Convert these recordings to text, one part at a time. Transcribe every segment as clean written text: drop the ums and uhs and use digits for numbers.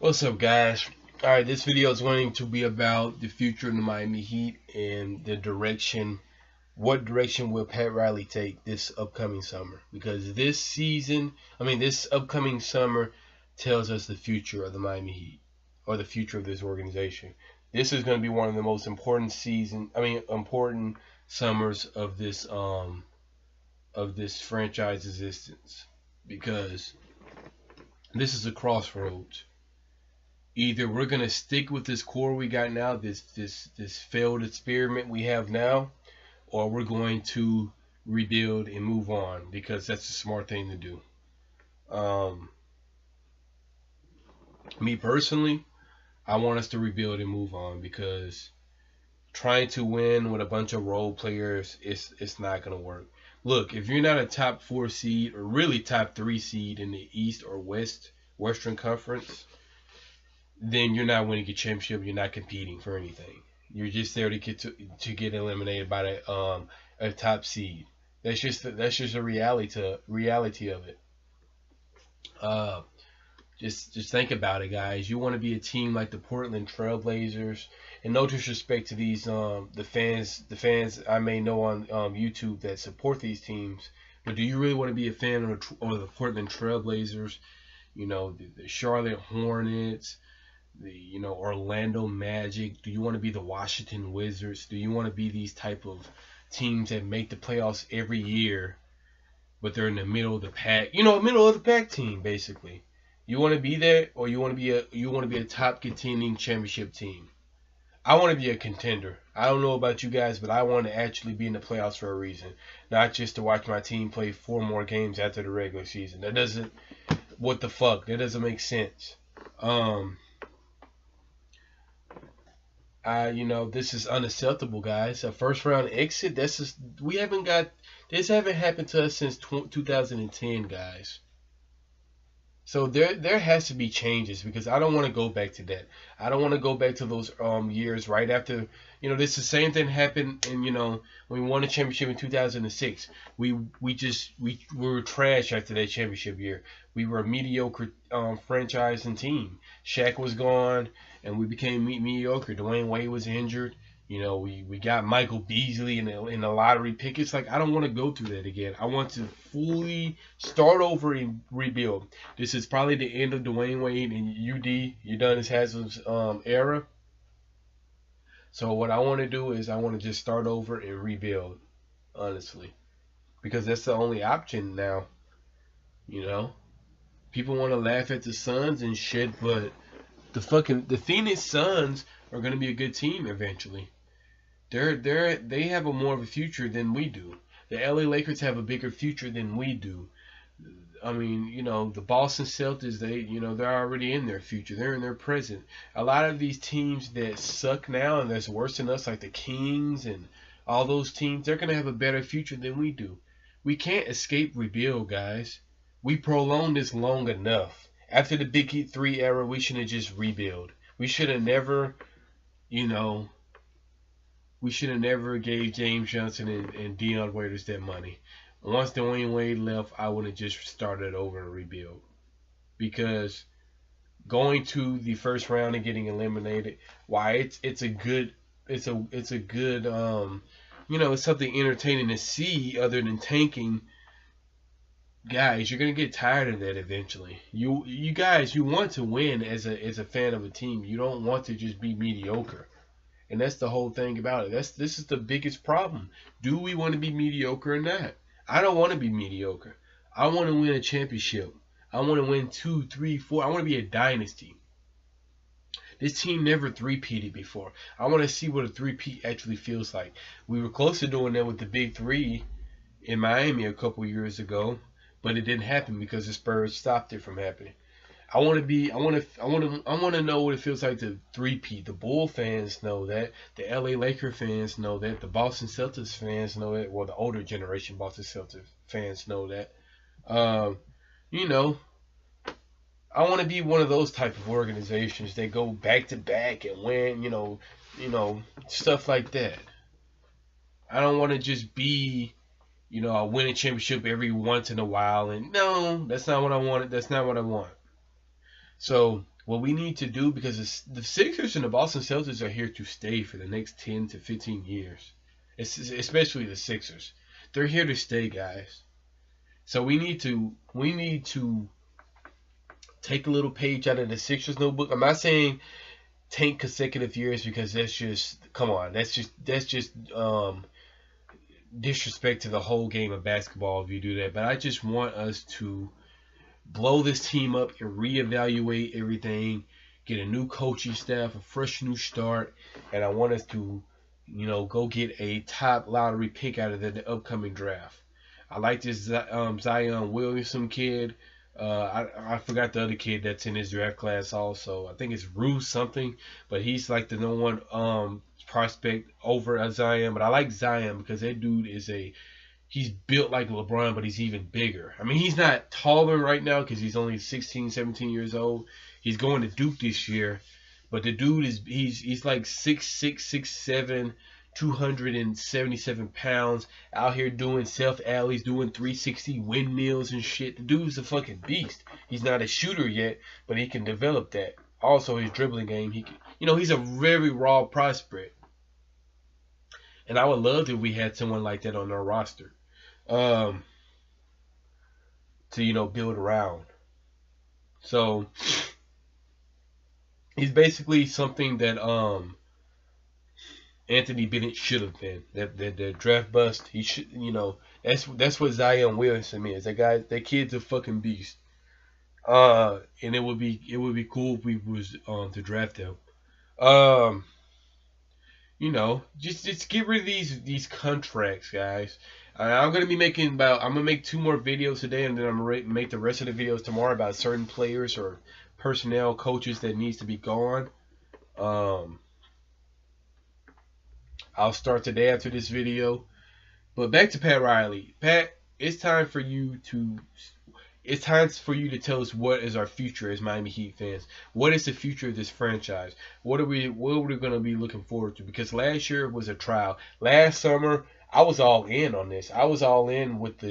What's up, guys? Alright, this video is going to be about the future of the Miami Heat and the direction. What direction will Pat Riley take this upcoming summer? Because this upcoming summer tells us the future of the Miami Heat, or the future of this organization. This is going to be one of the most important important summers of this franchise existence, because this is a crossroads. Either we're gonna stick with this core we got now, this failed experiment we have now, or we're going to rebuild and move on, because that's the smart thing to do. Me personally, I want us to rebuild and move on, because trying to win with a bunch of role players, it's not gonna work. Look, if you're not a top 4 seed or really top 3 seed in the East or Western Conference, then you're not winning a championship. You're not competing for anything. You're just there to get eliminated by a top seed. That's just a reality of it. Just think about it, guys. You want to be a team like the Portland Trailblazers, and no disrespect to these the fans I may know on YouTube that support these teams, but do you really want to be a fan of the Portland Trailblazers? You know, the Charlotte Hornets, the Orlando Magic? Do you want to be the Washington Wizards? Do you want to be these type of teams that make the playoffs every year, but they're in the middle of the pack? Middle of the pack team, basically. You want to be there, or you want to be a top contending championship team? I want to be a contender. I don't know about you guys, but I want to actually be in the playoffs for a reason, not just to watch my team play 4 more games after the regular season. That doesn't. What the fuck? That doesn't make sense. This is unacceptable, guys. A first round exit. This haven't happened to us since 2010, guys. So there has to be changes, because I don't want to go back to that. I don't want to go back to those years right after. This is the same thing happened in when we won a championship in 2006. We were trash after that championship year. We were a mediocre franchise and team. Shaq was gone, and we became mediocre. Dwayne Wade was injured. We got Michael Beasley in the lottery pick. It's like, I don't want to go through that again. I want to fully start over and rebuild. This is probably the end of Dwayne Wade and Udonis Haslem's era. So what I want to do is I want to just start over and rebuild, honestly, because that's the only option now. People want to laugh at the Suns and shit, but the Phoenix Suns are going to be a good team eventually. They have more of a future than we do. The LA Lakers have a bigger future than we do. I mean, the Boston Celtics, they're already in their future. They're in their present. A lot of these teams that suck now and that's worse than us, like the Kings and all those teams, they're going to have a better future than we do. We can't escape rebuild, guys. We prolonged this long enough. After the Big 3 era, we should have just rebuild. We should have never, gave James Johnson and Dion Waiters that money. Once Dwayne Wade left, I would have just started over and rebuild. Because going to the first round and getting eliminated, it's something entertaining to see other than tanking. Guys, you're gonna get tired of that eventually. You guys, you want to win as a fan of a team. You don't want to just be mediocre. And that's the whole thing about it. This is the biggest problem. Do we want to be mediocre or not? I don't want to be mediocre. I want to win a championship. I want to win 2, 3, 4. I want to be a dynasty. This team never three-peated before. I want to see what a three-peat actually feels like. We were close to doing that with the Big 3 in Miami a couple years ago, but it didn't happen because the Spurs stopped it from happening. I want to know what it feels like to three-peat. The Bull fans know that. The LA Laker fans know that. The Boston Celtics fans know that. Well, the older generation Boston Celtics fans know that. I want to be one of those type of organizations that go back to back and win, stuff like that. I don't want to just be, I win a championship every once in a while, and no, that's not what I want. That's not what I want. So What we need to do, because the Sixers and the Boston Celtics are here to stay for the next 10 to 15 years. Especially the Sixers. They're here to stay, guys. So we need to take a little page out of the Sixers notebook. I'm not saying tank consecutive years, because that's just, come on, that's just disrespect to the whole game of basketball if you do that. But I just want us to blow this team up and reevaluate everything, get a new coaching staff, a fresh new start, and I want us to, go get a top lottery pick out of the upcoming draft. I like this Zion Williamson kid. I forgot the other kid that's in his draft class also. I think it's Rue something, but he's like the no one prospect over Zion. But I like Zion because that dude he's built like LeBron, but he's even bigger. I mean, he's not taller right now because he's only 16, 17 years old. He's going to Duke this year, but the dude he's like 6'6", 6'7", 277 pounds, out here doing self-alleys, doing 360 windmills and shit. The dude's a fucking beast. He's not a shooter yet, but he can develop that. Also, his dribbling game, he's a very raw prospect. And I would love if we had someone like that on our roster, to build around. So he's basically something that Anthony Bennett should have been. That draft bust. He should, that's what Zion Williamson is. That kid's a fucking beast. And it would be cool if we was to draft him. Just get rid of these contracts, guys. I'm gonna make 2 more videos today, and then I'm gonna make the rest of the videos tomorrow about certain players or personnel, coaches that needs to be gone. I'll start today after this video. But back to Pat Riley. Pat, it's time for you to tell us what is our future as Miami Heat fans. What is the future of this franchise? What are we going to be looking forward to? Because last year was a trial. Last summer, I was all in on this. I was all in with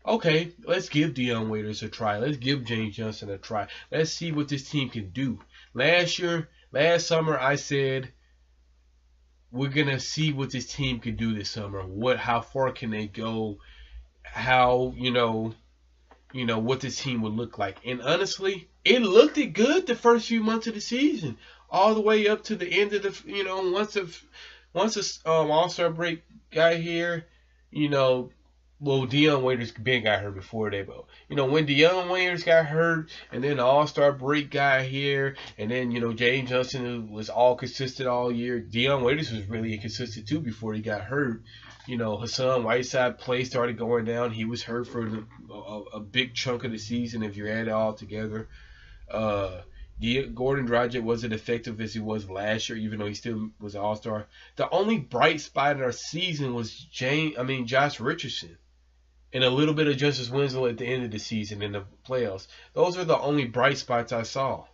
okay, let's give Dion Waiters a try. Let's give James Johnson a try. Let's see what this team can do. Last summer, I said, we're going to see what this team can do this summer. How far can they go? How, what this team would look like. And honestly, it looked good the first few months of the season, all the way up to the end of the, once this All-Star break got here, Dion Waiters got hurt before that, but when Dion Waiters got hurt, and then the All-Star break got here, and then James Johnson was all consistent all year. Dion Waiters was really inconsistent too before he got hurt. Hassan Whiteside play started going down. He was hurt for a big chunk of the season if you add it all together. Gordon Dragic wasn't effective as he was last year, even though he still was an All-Star. The only bright spot in our season was Josh Richardson, and a little bit of Justice Winslow at the end of the season in the playoffs. Those are the only bright spots I saw.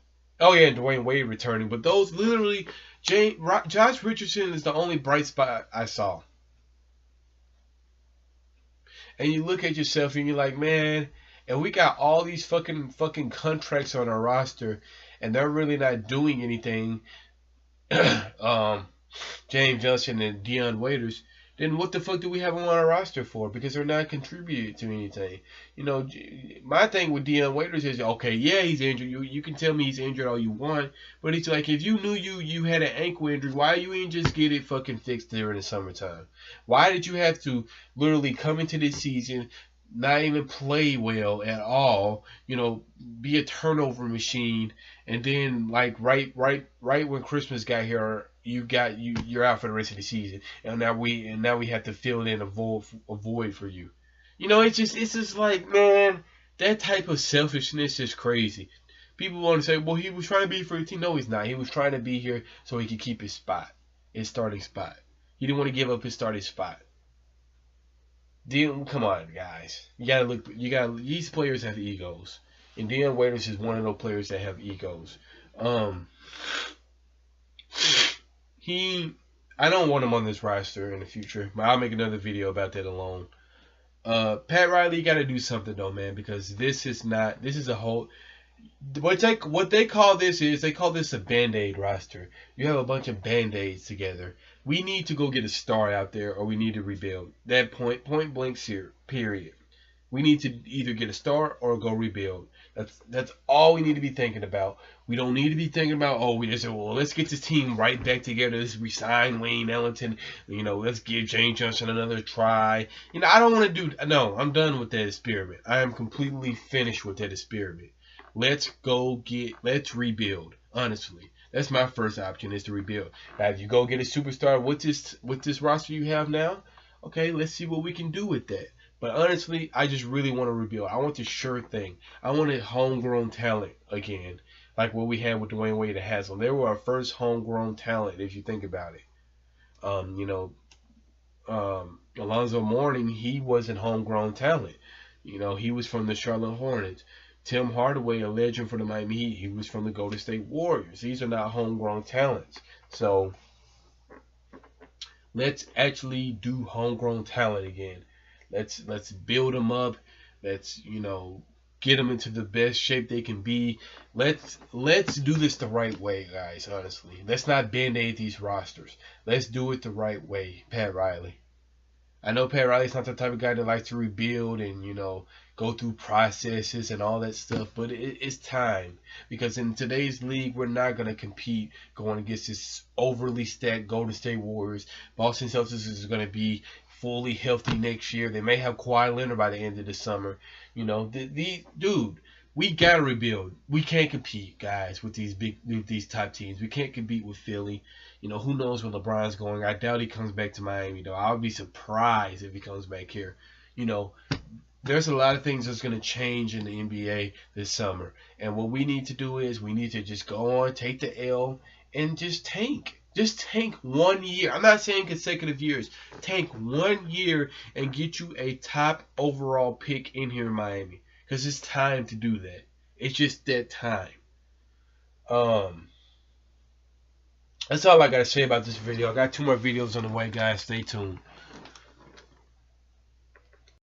Oh yeah, and Dwayne Wade returning, but those literally, Josh Richardson is the only bright spot I saw. And you look at yourself and you're like, man, and we got all these fucking contracts on our roster, and they're really not doing anything. James Johnson and Dion Waiters. Then what the fuck do we have them on our roster for? Because they're not contributing to anything. My thing with Dion Waiters is, okay, yeah, he's injured. You can tell me he's injured all you want, but it's like, if you knew you had an ankle injury, why you ain't just get it fucking fixed during the summertime? Why did you have to literally come into this season, not even play well at all, be a turnover machine, and then like right when Christmas got here, you're out for the rest of the season, and now we have to fill in a void for you. It's just like, man, that type of selfishness is crazy. People want to say, well, he was trying to be for the team. No, he's not. He was trying to be here so he could keep his starting spot. He didn't want to give up his starting spot. Come on, guys. These players have egos, and Dion Waiters is one of those players that have egos. I don't want him on this roster in the future, but I'll make another video about that alone. Pat Riley, you got to do something though, man, because this is What they call this is they call this a Band-Aid roster. You have a bunch of Band-Aids together. We need to go get a star out there, or we need to rebuild. That point blank here, period. We need to either get a star or go rebuild. That's all we need to be thinking about. We don't need to be thinking about, oh, we just say, well, let's get this team right back together. Let's resign Wayne Ellington. Let's give James Johnson another try. I don't want to do. No, I'm done with that experiment. I am completely finished with that experiment. Let's rebuild. Honestly, that's my first option, is to rebuild. Now, if you go get a superstar with this roster you have now, okay, let's see what we can do with that. But honestly, I just really want to rebuild. I want the sure thing. I wanted homegrown talent again, like what we had with Dwayne Wade and Haslam. They were our first homegrown talent, if you think about it. Alonzo Mourning, he wasn't homegrown talent. He was from the Charlotte Hornets. Tim Hardaway, a legend for the Miami Heat, he was from the Golden State Warriors. These are not homegrown talents. So let's actually do homegrown talent again. Let's build them up. Let's get them into the best shape they can be. Let's do this the right way, guys. Honestly, let's not band-aid these rosters. Let's do it the right way, Pat Riley. I know Pat Riley's not the type of guy that likes to rebuild and go through processes and all that stuff, but it's time, because in today's league we're not going to compete going against this overly stacked Golden State Warriors. Boston Celtics is going to be fully healthy next year. They may have Kawhi Leonard by the end of the summer. Dude, we gotta rebuild. We can't compete, guys, with these top teams. We can't compete with Philly. Who knows where LeBron's going? I doubt he comes back to Miami, though. I'll be surprised if he comes back here. There's a lot of things that's going to change in the NBA this summer. And what we need to do is we need to just go on, take the L, and just tank. Just tank 1 year. I'm not saying consecutive years. Tank 1 year and get you a top overall pick in here in Miami. Because it's time to do that. It's just that time. That's all I got to say about this video. I got 2 more videos on the way, guys. Stay tuned.